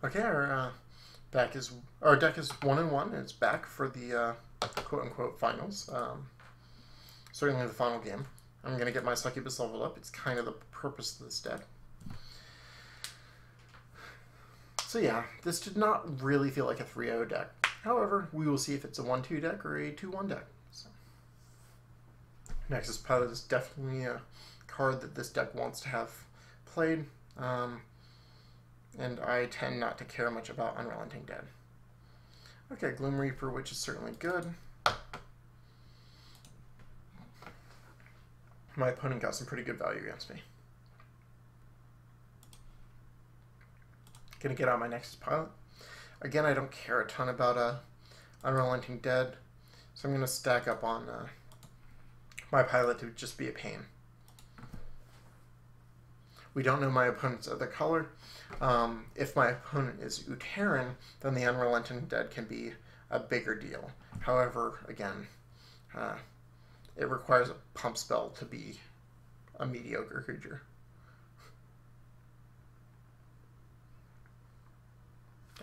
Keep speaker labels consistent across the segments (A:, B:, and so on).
A: Okay, our deck is 1-1, and it's back for the quote unquote finals. Certainly the final game. I'm gonna get my Succubus leveled up. It's kind of the purpose of this deck. So yeah, this did not really feel like a 3-0 deck. However, we will see if it's a 1-2 deck or a 2-1 deck. So. Nexus Pilot is definitely a card that this deck wants to have played. And I tend not to care much about Unrelenting Dead. Okay, Gloom Reaper, which is certainly good. My opponent got some pretty good value against me. Gonna get out my Nexus Pilot. Again, I don't care a ton about Unrelenting Dead, so I'm gonna stack up on my pilot to just be a pain. We don't know my opponent's other color. If my opponent is Uteran, then the Unrelenting Dead can be a bigger deal. However, again, it requires a pump spell to be a mediocre creature.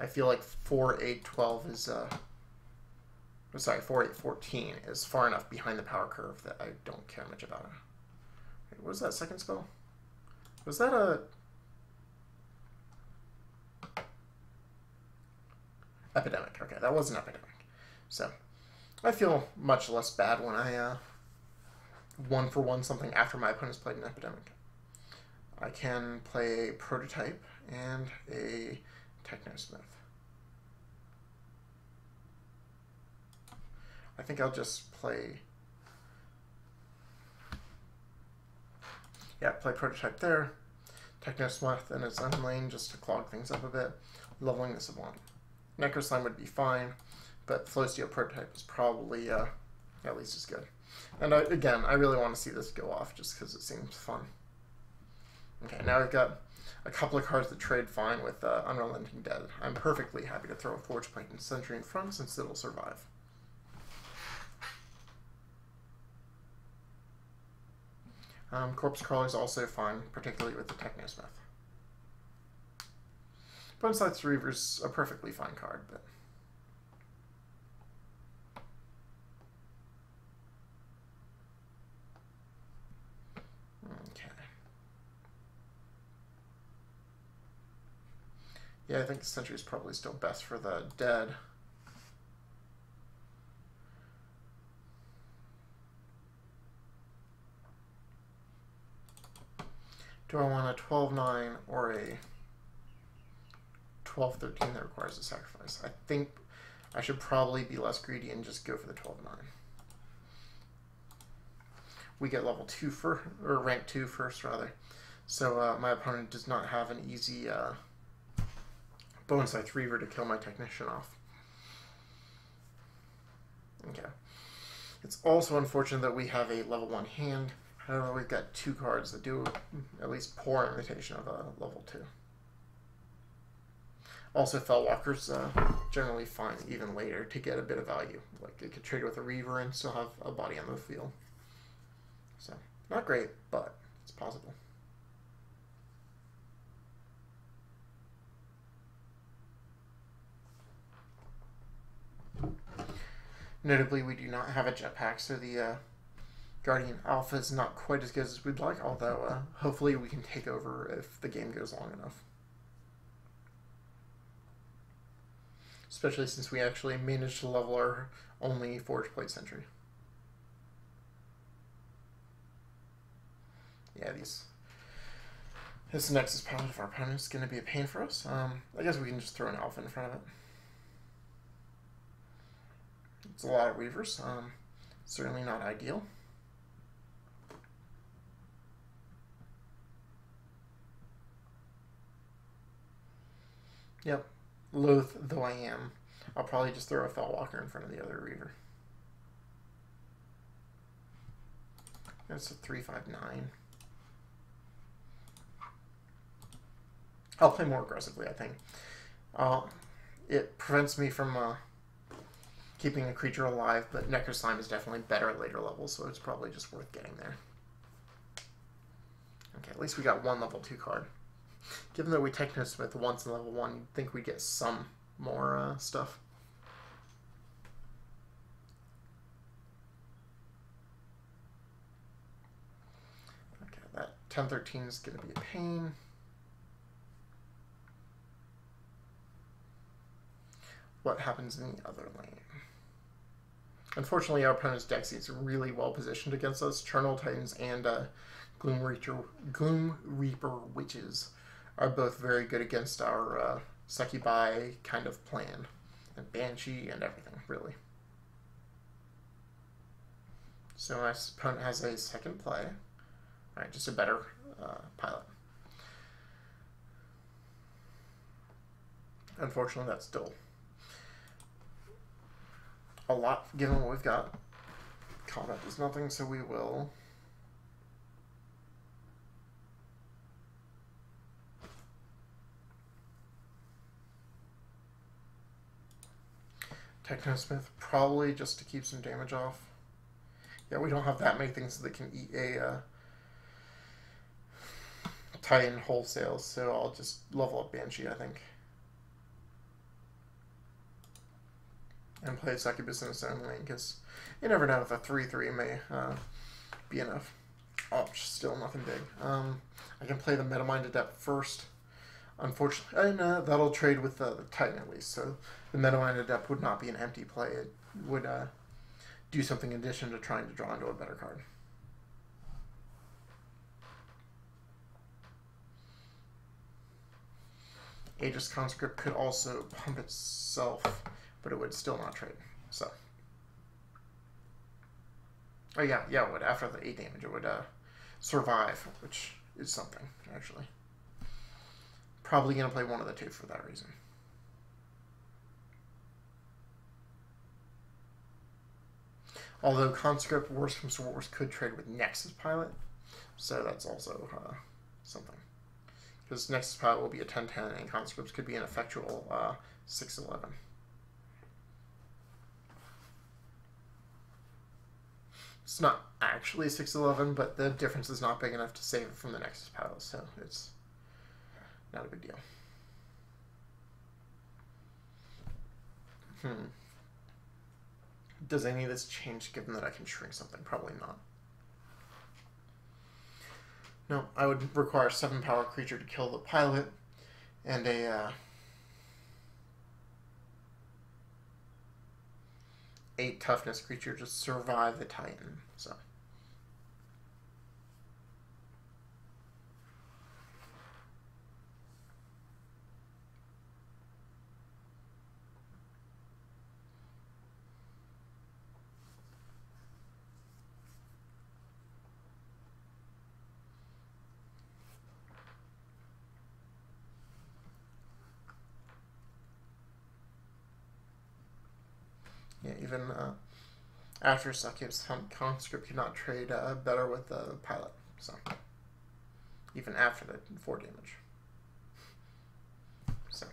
A: I feel like 4-8-12 is, sorry, 4-8-14 is far enough behind the power curve that I don't care much about it. Wait, what was that second spell? Was that a... Epidemic. Okay, that was an Epidemic. So, I feel much less bad when I 1-for-1 something after my opponent's played an Epidemic. I can play a Prototype and a Technosmith. I think I'll just play... Yeah, play Prototype there. Technosmith in its own lane just to clog things up a bit. Leveling the Savant. Necroslime would be fine, but Flowsteel Prototype is probably at least as good. And again, I really want to see this go off just because it seems fun. Okay, now we've got a couple of cards that trade fine with Unrelenting Dead. I'm perfectly happy to throw a Forge Plate and Sentry in front since it'll survive. Corpse Crawler is also fine, particularly with the Technosmith. Bonesight's Reaver's a perfectly fine card, but... Okay. Yeah, I think Sentry is probably still best for the dead. Do I want a 12-9 or a 12-13 that requires a sacrifice? I think I should probably be less greedy and just go for the 12-9. We get level 2 first, or rank 2 first, rather. So my opponent does not have an easy Bonesight Reaver to kill my Technician off. Okay. It's also unfortunate that we have a level 1 hand. However, we've got 2 cards that do at least poor imitation of a level 2. Also, Fellwalker's generally fine even later to get a bit of value. Like, it could trade with a Reaver and still have a body on the field. So, not great, but it's possible. Notably, we do not have a jetpack, so the Guardian Alpha is not quite as good as we'd like, although hopefully we can take over if the game goes long enough. Especially since we actually managed to level our only Forge Plate Sentry. Yeah, this Nexus Pilot of our opponent is going to be a pain for us. I guess we can just throw an Alpha in front of it. It's a lot of Reavers. Certainly not ideal. Yep. Loath though I am, I'll probably just throw a Fellwalker in front of the other Reaver. That's a 3/5/9. I'll play more aggressively, I think. It prevents me from keeping a creature alive, but Necroslime is definitely better at later levels, so it's probably just worth getting there. Okay, at least we got one level 2 card. Given that we Technosmith once in level 1, you'd think we'd get some more stuff. Okay, that 10-13 is going to be a pain. What happens in the other lane? Unfortunately, our opponent's deck is really well positioned against us. Charnel Titans and Gloom Reaper Witches are both very good against our Succubi kind of plan. And Banshee and everything, really. So my opponent has a second play. Alright, just a better pilot. Unfortunately, that's still a lot given what we've got. Combat does nothing, so we will Technosmith, probably just to keep some damage off. Yeah, we don't have that many things that can eat a Titan wholesale, so I'll just level up Banshee, I think. And play Succubus in its own lane, because you never know if a 3-3 may be enough. Oh, still nothing big. I can play the Metamind Adept first. Unfortunately, and that'll trade with the Titan at least, so the Metamind Adept would not be an empty play. It would do something in addition to trying to draw into a better card. Aegis Conscript could also pump itself, but it would still not trade. So, oh yeah, it would. After the 8 damage, it would survive, which is something, actually. Probably going to play one of the two for that reason. Although Conscript, worst comes to worst, could trade with Nexus Pilot, so that's also something. Because Nexus Pilot will be a 10-10, and Conscripts could be an effectual 6-11. It's not actually 6-11, but the difference is not big enough to save it from the Nexus Pilot, so it's not a big deal. Does any of this change given that I can shrink something? Probably not. No, I would require a 7-power creature to kill the pilot, and a 8 toughness creature to survive the Titan. So. Yeah, even after Succubus, Conscript could not trade better with the pilot. So, even after the 4 damage. So.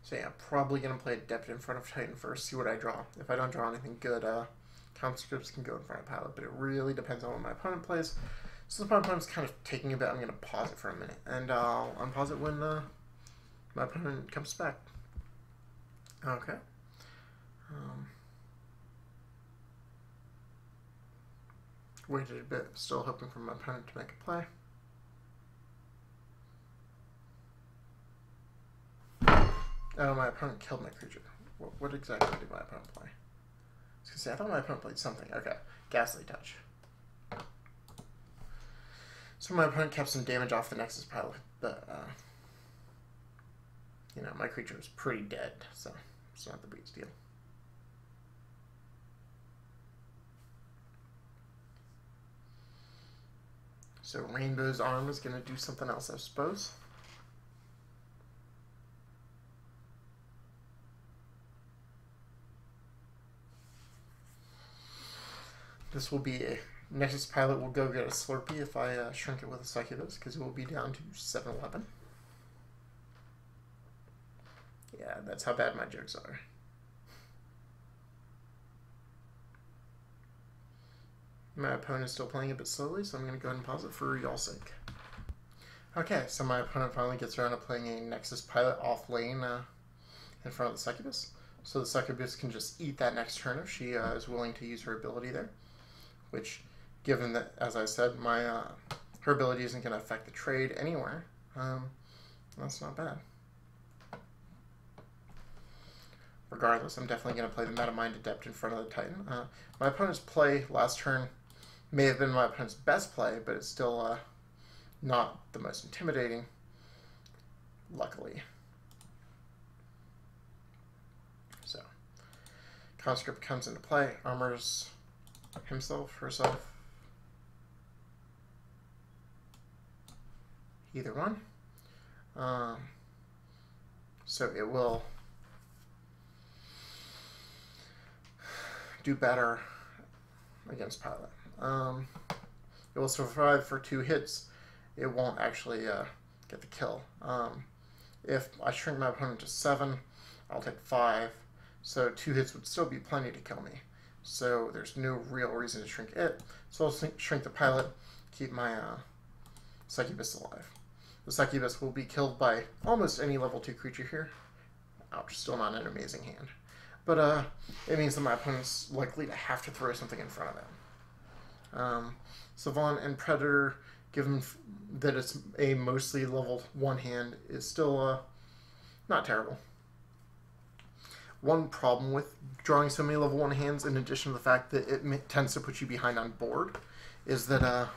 A: So yeah, probably going to play Adept in front of Titan first, see what I draw. If I don't draw anything good, Conscripts can go in front of Pilot, but it really depends on what my opponent plays. So the opponent's kind of taking a bit. I'm going to pause it for a minute, and I'll unpause it when my opponent comes back. Okay. Waited a bit, still hoping for my opponent to make a play. Oh, my opponent killed my creature. What exactly did my opponent play? I was gonna say, I thought my opponent played something. Okay, Ghastly Touch. So my opponent kept some damage off the Nexus Pilot, but, you know, my creature is pretty dead, so it's not the biggest deal. So Rainbow's Arm is going to do something else, I suppose. This will be a Nexus Pilot will go get a Slurpee if I shrink it with a Succubus, because it will be down to 7-11. Yeah, that's how bad my jokes are. My opponent is still playing a bit slowly, so I'm going to go ahead and pause it for y'all's sake. Okay, so my opponent finally gets around to playing a Nexus Pilot off lane in front of the Succubus. So the Succubus can just eat that next turn if she is willing to use her ability there. Which, given that, as I said, her ability isn't going to affect the trade anywhere, that's not bad. Regardless, I'm definitely going to play the Metamind Adept in front of the Titan. My opponent's play last turn may have been my opponent's best play, but it's still not the most intimidating, luckily. So, Conscript comes into play, armors himself, herself, either one. So it will do better against Pilot. It will survive for 2 hits. It won't actually get the kill. If I shrink my opponent to 7, I'll take 5. So 2 hits would still be plenty to kill me. So there's no real reason to shrink it. So I'll shrink the Pilot, keep my Succubus alive. The Succubus will be killed by almost any level 2 creature here. Ouch, still not an amazing hand. But it means that my opponent's likely to have to throw something in front of them. Savant and Predator, given that it's a mostly level 1 hand, is still not terrible. One problem with drawing so many level 1 hands, in addition to the fact that it tends to put you behind on board, is that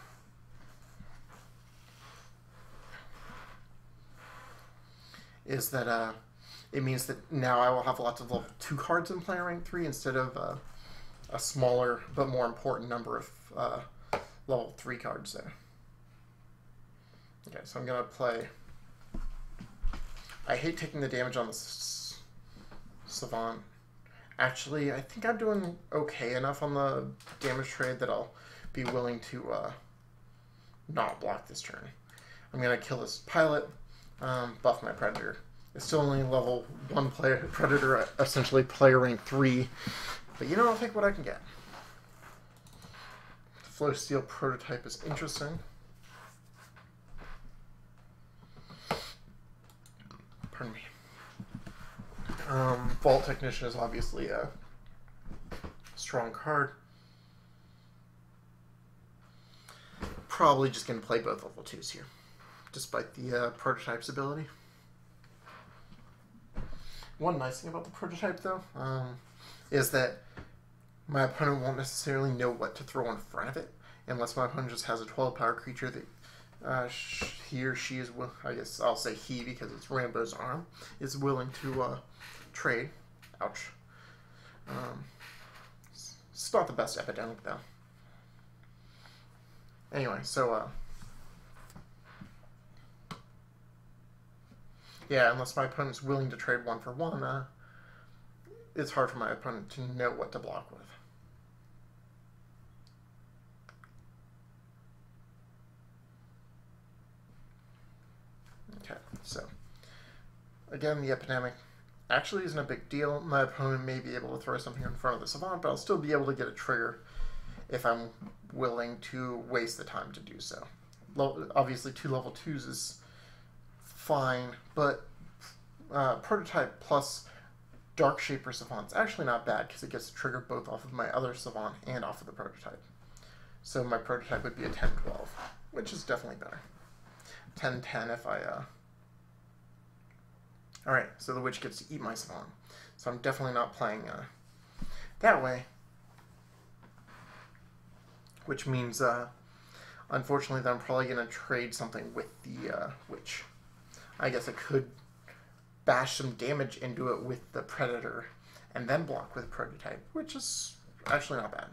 A: it means that now I will have lots of level 2 cards in play rank 3 instead of a smaller but more important number of level 3 cards there. Okay, so I'm going to play... I hate taking the damage on the Savant. Actually, I think I'm doing okay enough on the damage trade that I'll be willing to not block this turn. I'm going to kill this Pilot, buff my Predator. It's still only level 1 player Predator, essentially player rank 3. But I'll take what I can get. The Flow Steel prototype is interesting. Pardon me. Vault Technician is obviously a strong card. Probably just going to play both level 2s here, despite the prototype's ability. One nice thing about the prototype, though, is that my opponent won't necessarily know what to throw in front of it, unless my opponent just has a 12-power creature that he or she is, I guess I'll say he because it's Rambo's arm, is willing to trade. Ouch. It's not the best epidemic, though. Anyway, so, yeah, unless my opponent's willing to trade 1 for 1, it's hard for my opponent to know what to block with. Okay, so, again, the epidemic actually isn't a big deal. My opponent may be able to throw something in front of the Savant, but I'll still be able to get a trigger if I'm willing to waste the time to do so. Obviously, 2 level 2s is fine, but Prototype plus Dark Shaper Savant's actually not bad because it gets to trigger both off of my other Savant and off of the Prototype. So my Prototype would be a 10-12, which is definitely better. 10-10 if I... Alright, so the Witch gets to eat my Savant. So I'm definitely not playing that way. Which means, unfortunately, that I'm probably going to trade something with the Witch. I guess I could bash some damage into it with the Predator and then block with Prototype, which is actually not bad.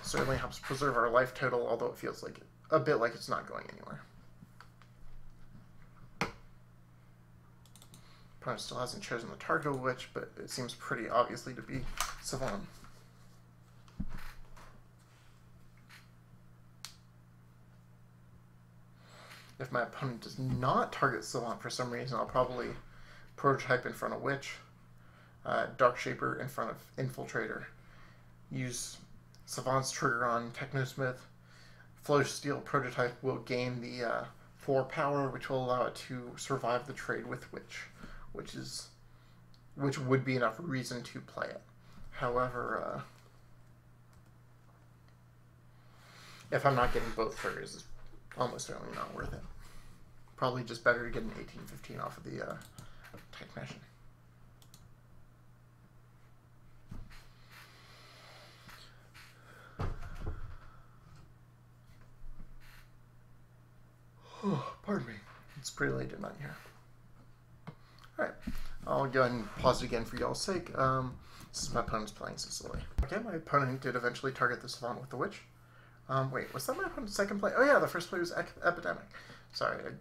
A: Certainly helps preserve our life total, although it feels like a bit like it's not going anywhere. Opponent still hasn't chosen the target of Witch, but it seems pretty obviously to be Savant. If my opponent does not target Savant for some reason, I'll probably Prototype in front of Witch. Dark Shaper in front of Infiltrator. Use Savant's trigger on Technosmith. Flow Steel Prototype will gain the 4 power, which will allow it to survive the trade with Witch, which would be enough reason to play it. However, if I'm not getting both triggers, it's almost certainly not worth it. Probably just better to get an 18-15 off of the Technician. Oh, pardon me. It's pretty late at night here. Alright, I'll go ahead and pause it again for y'all's sake. This is my opponent's playing Sicily. Okay, my opponent did eventually target the Savant with the Witch. Wait, was that my opponent's second play? Oh yeah, the first play was Epidemic. Sorry, I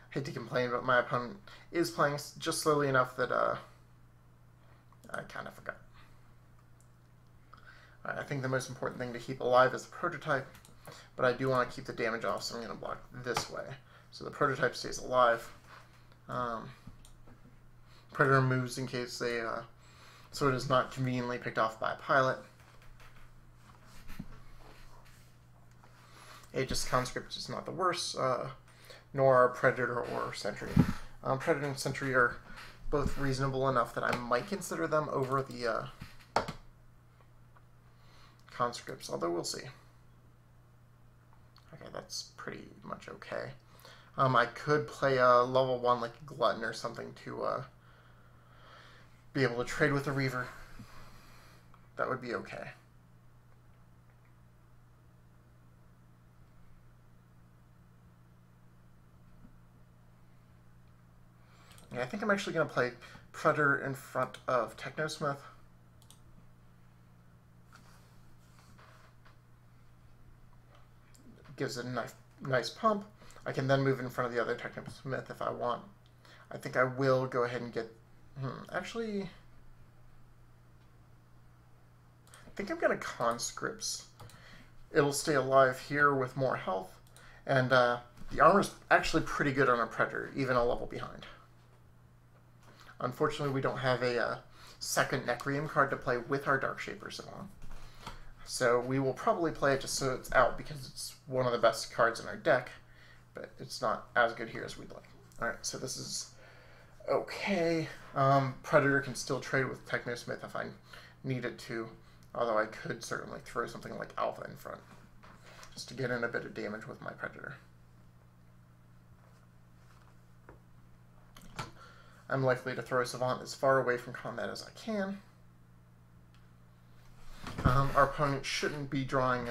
A: hate to complain, but my opponent is playing just slowly enough that I kind of forgot. Alright, I think the most important thing to keep alive is the Prototype, but I do want to keep the damage off, so I'm going to block this way. So the Prototype stays alive. Predator moves in case they, so it is not conveniently picked off by a pilot. Aegis Conscript is not the worst, nor are Predator or Sentry. Predator and Sentry are both reasonable enough that I might consider them over the Conscripts, although we'll see. Okay, that's pretty much okay. I could play a level 1 like a Glutton or something to be able to trade with a Reaver. That would be okay. Yeah, I think I'm actually going to play Predator in front of Technosmith. Gives it a nice pump. I can then move in front of the other Technosmith if I want. I think I will go ahead and get... actually... I think I'm going to Conscripts. It'll stay alive here with more health. And the armor's actually pretty good on a Predator, even a level behind. Unfortunately, we don't have a second Necrium card to play with our Dark Shaper Savant. So we will probably play it just so it's out because it's one of the best cards in our deck, but it's not as good here as we'd like. Alright, so this is okay. Predator can still trade with Technosmith if I needed to, although I could certainly throw something like Alpha in front, just to get in a bit of damage with my Predator. I'm likely to throw Savant as far away from combat as I can. Our opponent shouldn't be drawing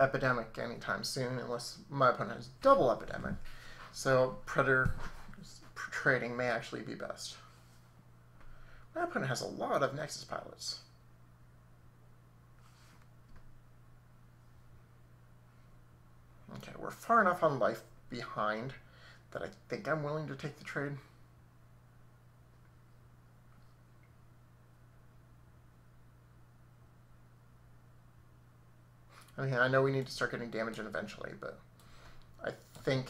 A: Epidemic anytime soon, unless my opponent has double Epidemic. So Predator trading may actually be best. My opponent has a lot of Nexus pilots. Okay, we're far enough on life behind that I think I'm willing to take the trade. I mean, I know we need to start getting damage in eventually, but I think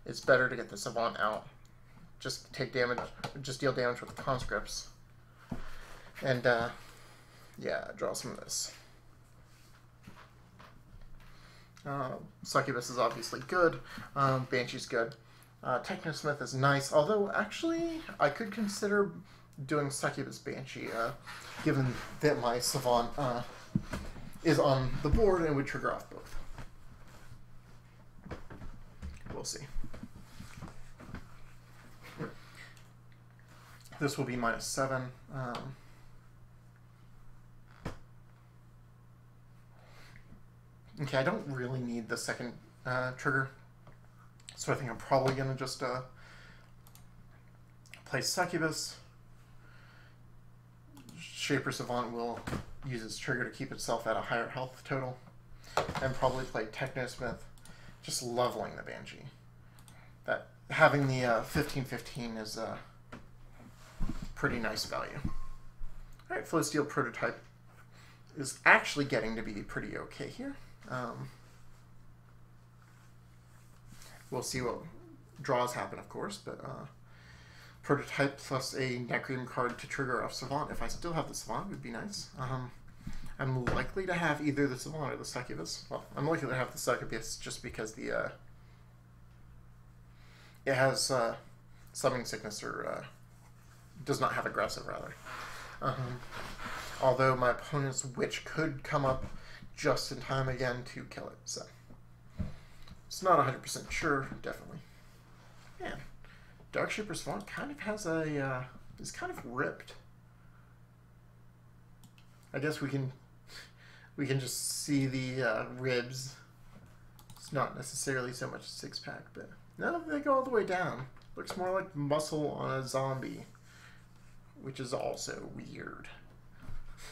A: it's better to get the Savant out. Just take damage, just deal damage with the Conscripts. And, yeah, draw some of this. Succubus is obviously good. Banshee's good. Technosmith is nice, although actually I could consider doing Succubus Banshee, given that my Savant is on the board and would trigger off both. We'll see. This will be -7. Okay, I don't really need the second trigger, so I think I'm probably going to just play Succubus. Shaper Savant will use its trigger to keep itself at a higher health total, and probably play Technosmith, just leveling the Banshee. That having the 15-15 is a pretty nice value. Alright, Flow Steel Prototype is actually getting to be pretty okay here. We'll see what draws happen, of course, but prototype plus a Necreum card to trigger off Savant. If I still have the Savant, would be nice. I'm likely to have either the Savant or the Succubus. Well, I'm likely to have the Succubus just because the it has Summoning Sickness, or does not have aggressive, rather. Although my opponent's Witch could come up just in time again to kill it, so it's not 100% sure, definitely. Man, Darkshaper's Font kind of has a, is kind of ripped. I guess we can just see the ribs. It's not necessarily so much a six-pack, but no, they go all the way down. Looks more like muscle on a zombie, which is also weird.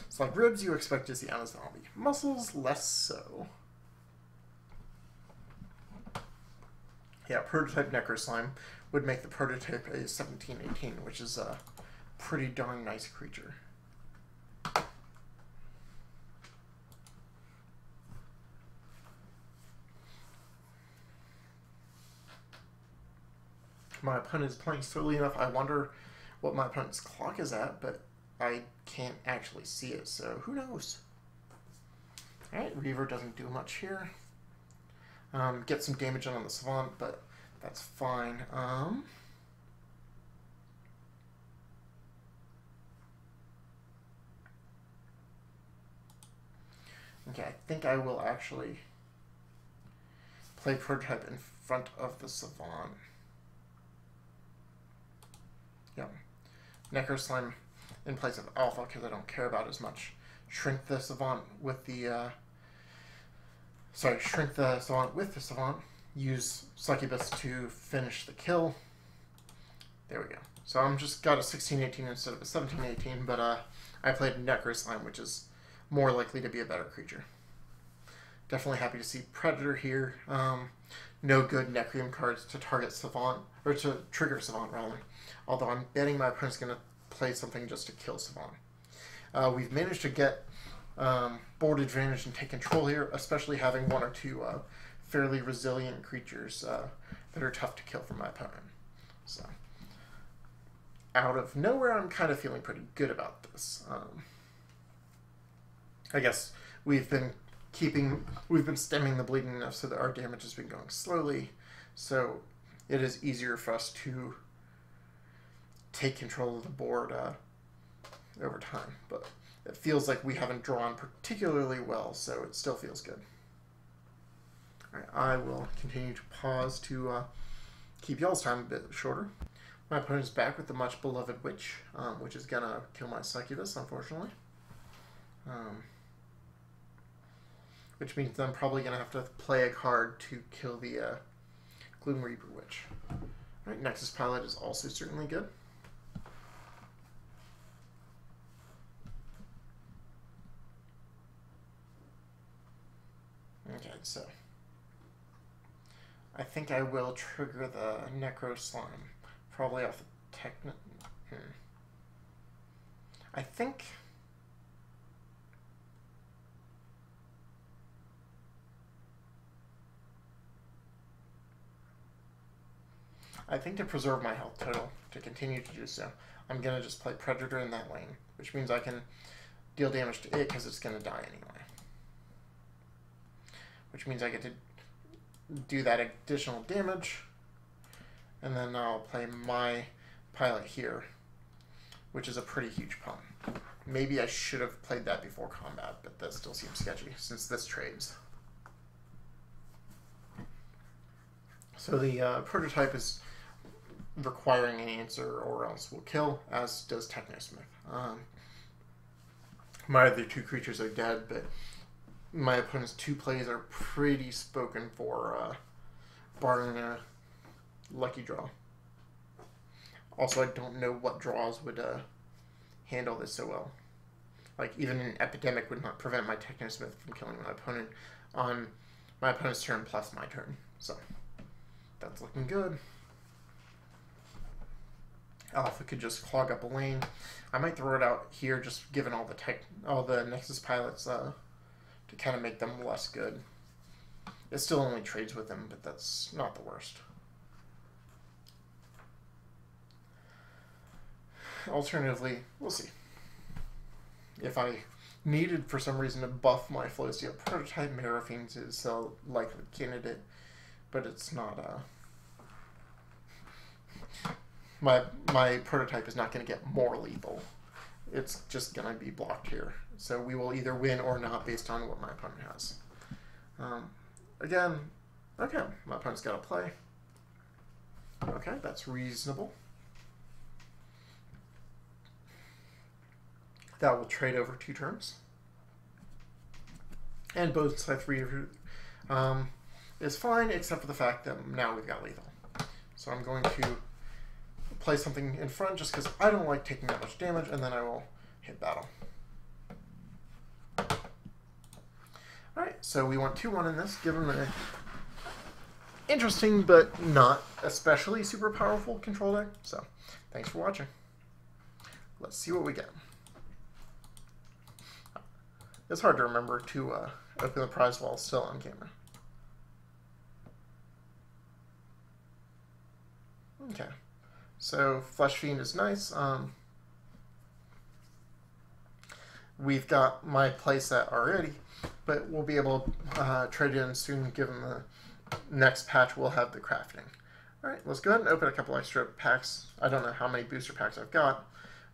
A: It's like ribs you expect to see on a zombie. Muscles, less so. Yeah, prototype Necro Slime would make the prototype a 1718, which is a pretty darn nice creature. My opponent is playing slowly enough. I wonder what my opponent's clock is at, but I can't actually see it, so who knows? Alright, Reaver doesn't do much here. Get some damage on the Savant, but that's fine. Okay, I think I will actually play prototype in front of the Savant. Yep. Necro Slime in place of Alpha, because I don't care about as much. Shrink the Savant with the shrink the Savant with the Savant. Use Succubus to finish the kill. There we go. So I'm just got a 1618 instead of a 1718, but I played Necro Slime, which is more likely to be a better creature. Definitely happy to see Predator here. No good Necreum cards to target Savant, or to trigger Savant, rather. Although I'm betting my opponent's going to play something just to kill Savant. We've managed to get board advantage and take control here, especially having one or two fairly resilient creatures that are tough to kill for my opponent. So, out of nowhere, I'm kind of feeling pretty good about this. I guess we've been stemming the bleeding enough so that our damage has been going slowly, so it is easier for us to take control of the board over time. But it feels like we haven't drawn particularly well, so it still feels good. Alright, I will continue to pause to keep y'all's time a bit shorter. My opponent's back with the much beloved Witch, which is gonna kill my Succubus, unfortunately. Which means I'm probably gonna have to play a card to kill the Gloom Reaper Witch. Alright, Nexus Pilot is also certainly good. Okay, so I think I will trigger the Necro Slime, probably off the Techno. I think to preserve my health total, to continue to do so, I'm gonna just play Predator in that lane, which means I can deal damage to it because it's gonna die anyway. Which means I get to do that additional damage, and then I'll play my pilot here, which is a pretty huge pump. Maybe I should have played that before combat, but that still seems sketchy since this trades. So the prototype is requiring an answer or else will kill, as does Technosmith. My other two creatures are dead, but my opponent's two plays are pretty spoken for, barring a lucky draw. Also, I don't know what draws would handle this so well. Like, even an Epidemic would not prevent my Technosmith from killing my opponent on my opponent's turn plus my turn. So, that's looking good. Alpha could just clog up a lane. I might throw it out here, just given all the Nexus Pilots, to kind of make them less good. It still only trades with them, but that's not the worst. alternatively, we'll see. If I needed for some reason to buff my Floatsteel prototype, Marafine's is a likely candidate, but it's not my prototype is not going to get more lethal. It's just going to be blocked here. So we will either win or not based on what my opponent has. Again, okay, my opponent's got to play. Okay, that's reasonable. That will trade over 2 turns. And both side 3 is fine, except for the fact that now we've got lethal. So I'm going to play something in front just because I don't like taking that much damage, and then I will hit battle. Alright, so we went 2-1 in this, given the interesting but not especially super powerful control deck. So, thanks for watching. Let's see what we get. It's hard to remember to open the prize while still on camera. Okay, so Flesh Fiend is nice. We've got my playset already, but we'll be able to trade in soon given the next patch we'll have the crafting. Alright, let's go ahead and open a couple extra packs. I don't know how many booster packs I've got,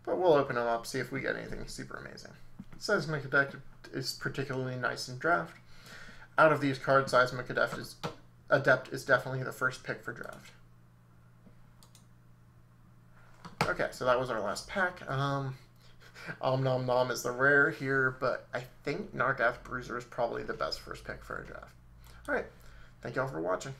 A: but we'll open them up, see if we get anything super amazing. Seismic Adept is particularly nice in draft. Out of these cards, Seismic Adept is definitely the first pick for draft. Okay, so that was our last pack. Om Nom Nom is the rare here, but I think Nargath Bruiser is probably the best first pick for a draft. Alright, thank y'all for watching.